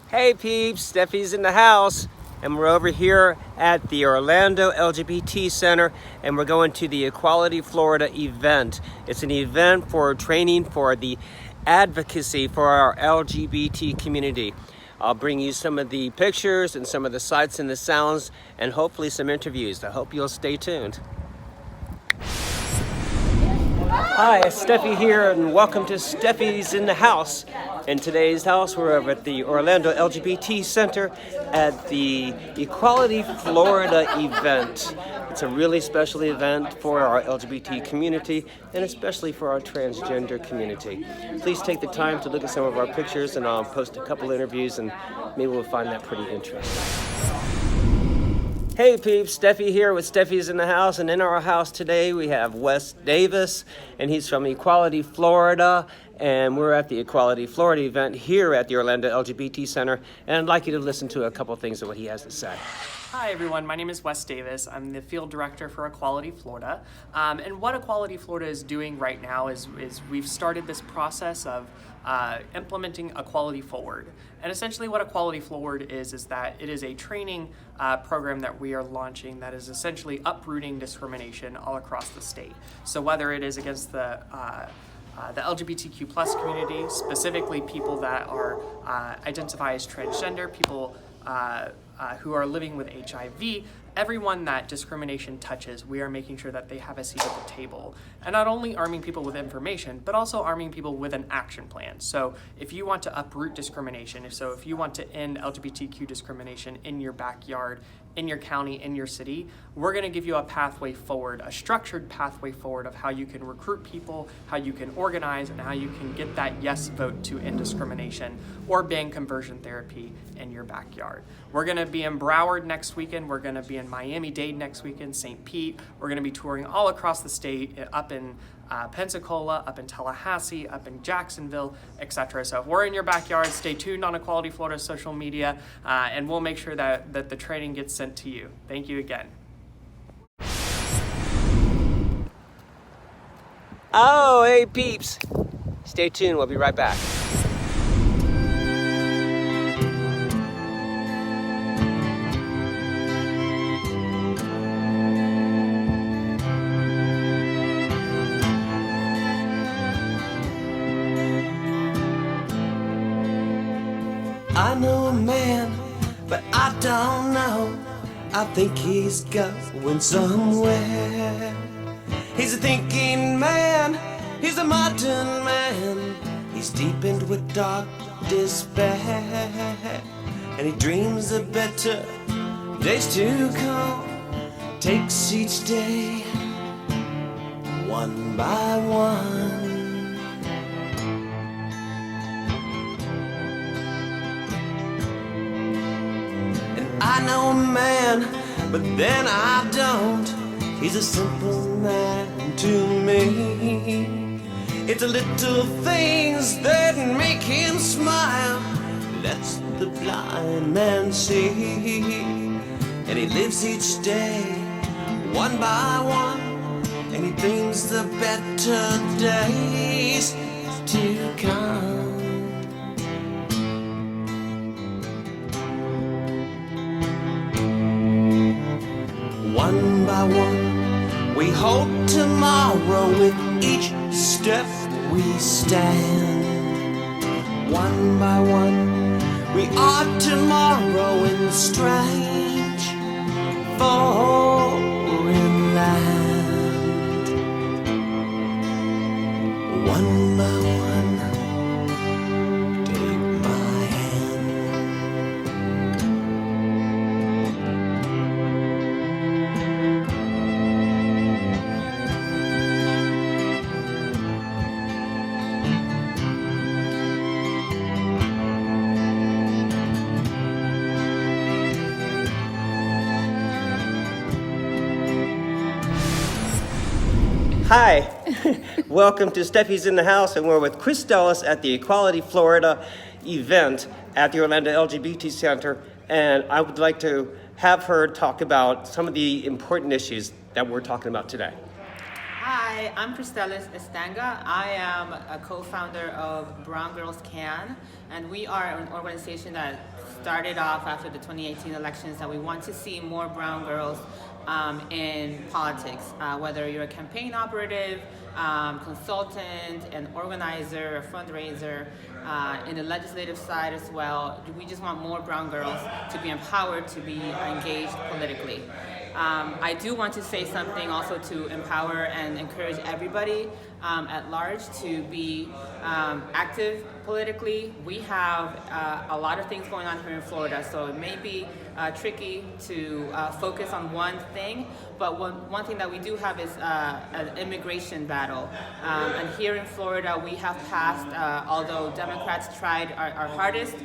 Hey peeps, Stefi's in the house, and we're over here at the Orlando LGBT Center, and we're going to the Equality Florida event. It's an event for training for the advocacy for our LGBT community. I'll bring you some of the pictures and some of the sights and the sounds, and hopefully some interviews. I hope you'll stay tuned. Hi, it's Stefi here, and welcome to Stefi's in the House. In today's house, we're over at the Orlando LGBT Center at the Equality Florida event. It's a really special event for our LGBT community and especially for our transgender community. Please take the time to look at some of our pictures, and I'll post a couple interviews, and maybe we'll find that pretty interesting. Hey peeps, Stefi here with Stefi's in the House, and in our house today we have Wes Davis, and he's from Equality Florida, and we're at the Equality Florida event here at the Orlando LGBT Center, and I'd like you to listen to a couple things of what he has to say. Hi everyone, my name is Wes Davis. I'm the field director for Equality Florida. And what Equality Florida is doing right now is we've started this process of implementing Equality Forward. And essentially what Equality Forward is that it is a training program that we are launching that is essentially uprooting discrimination all across the state. So whether it is against the LGBTQ plus community, specifically people that are identify as transgender, people who are living with HIV, everyone that discrimination touches, we are making sure that they have a seat at the table. And not only arming people with information, but also arming people with an action plan. So if you want to uproot discrimination, if you want to end LGBTQ discrimination in your backyard, in your county, in your city, we're gonna give you a pathway forward, a structured pathway forward of how you can recruit people, how you can organize, and how you can get that yes vote to end discrimination or ban conversion therapy in your backyard. We're gonna be in Broward next weekend, we're gonna be in Miami-Dade next weekend, St. Pete, we're gonna be touring all across the state, up in Pensacola, up in Tallahassee, up in Jacksonville, etc. So if we're in your backyard, stay tuned on Equality Florida's social media, and we'll make sure that the training gets sent to you. Thank you again. Oh, hey peeps, stay tuned, we'll be right back. I know a man, but I don't know. I think he's going somewhere. He's a thinking man, he's a modern man. He's deepened with dark despair, and he dreams of better days to come. Takes each day one by one. I know a man, but then I don't. He's a simple man to me. It's the little things that make him smile, lets the blind man see. And he lives each day one by one, and he dreams the better days to come. One by one, we hope tomorrow with each step we stand. One by one, we are tomorrow in strange foreign land. One by one, take my hand. Hi, welcome to Stefi's in the House, and we're with Chris Dallas at the Equality Florida event at the Orlando LGBT Center, and I would like to have her talk about some of the important issues that we're talking about today. Hi, I'm Cristela Estanga. I am a co-founder of Brown Girls Can, and we are an organization that started off after the 2018 elections that we want to see more brown girls in politics, whether you're a campaign operative, consultant, an organizer, a fundraiser, in the legislative side as well. We just want more brown girls to be empowered to be engaged politically. I do want to say something also to empower and encourage everybody at large to be active politically. We have a lot of things going on here in Florida, so it may be tricky to focus on one thing, but one thing that we do have is an immigration battle. And here in Florida, we have passed, although Democrats tried our hardest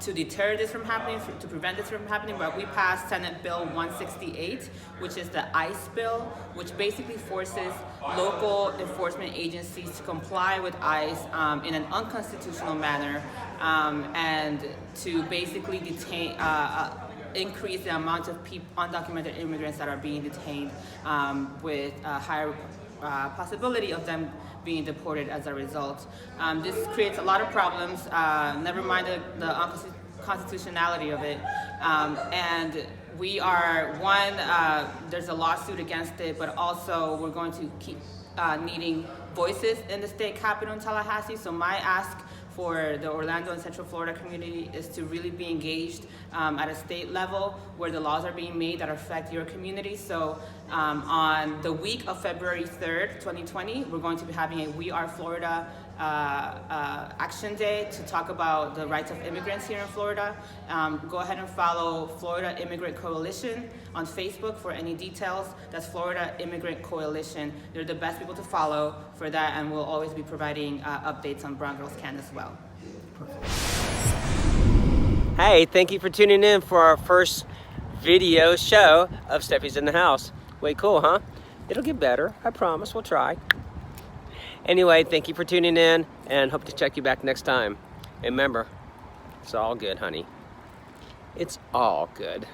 to deter this from happening, to prevent this from happening, but we passed Senate Bill 168, which is the ICE bill, which basically forces local enforcement agencies to comply with ICE in an unconstitutional manner, and to basically detain, increase the amount of undocumented immigrants that are being detained, with a higher possibility of them being deported as a result. This creates a lot of problems, never mind the unconstitutionality of it. And we are, there's a lawsuit against it, but also we're going to keep needing voices in the state capitol in Tallahassee. So my ask for the Orlando and Central Florida community is to really be engaged at a state level where the laws are being made that affect your community. So on the week of February 3rd, 2020, we're going to be having a We Are Florida Action Day to talk about the rights of immigrants here in Florida. Go ahead and follow Florida Immigrant Coalition on Facebook for any details. That's Florida Immigrant Coalition. They're the best people to follow for that, and we'll always be providing updates on Brown Girls Can as well. Hey, thank you for tuning in for our first video show of Stefi's in the House. Way cool, huh? It'll get better, I promise, we'll try. Anyway, thank you for tuning in, and hope to check you back next time. And remember, it's all good, honey. It's all good.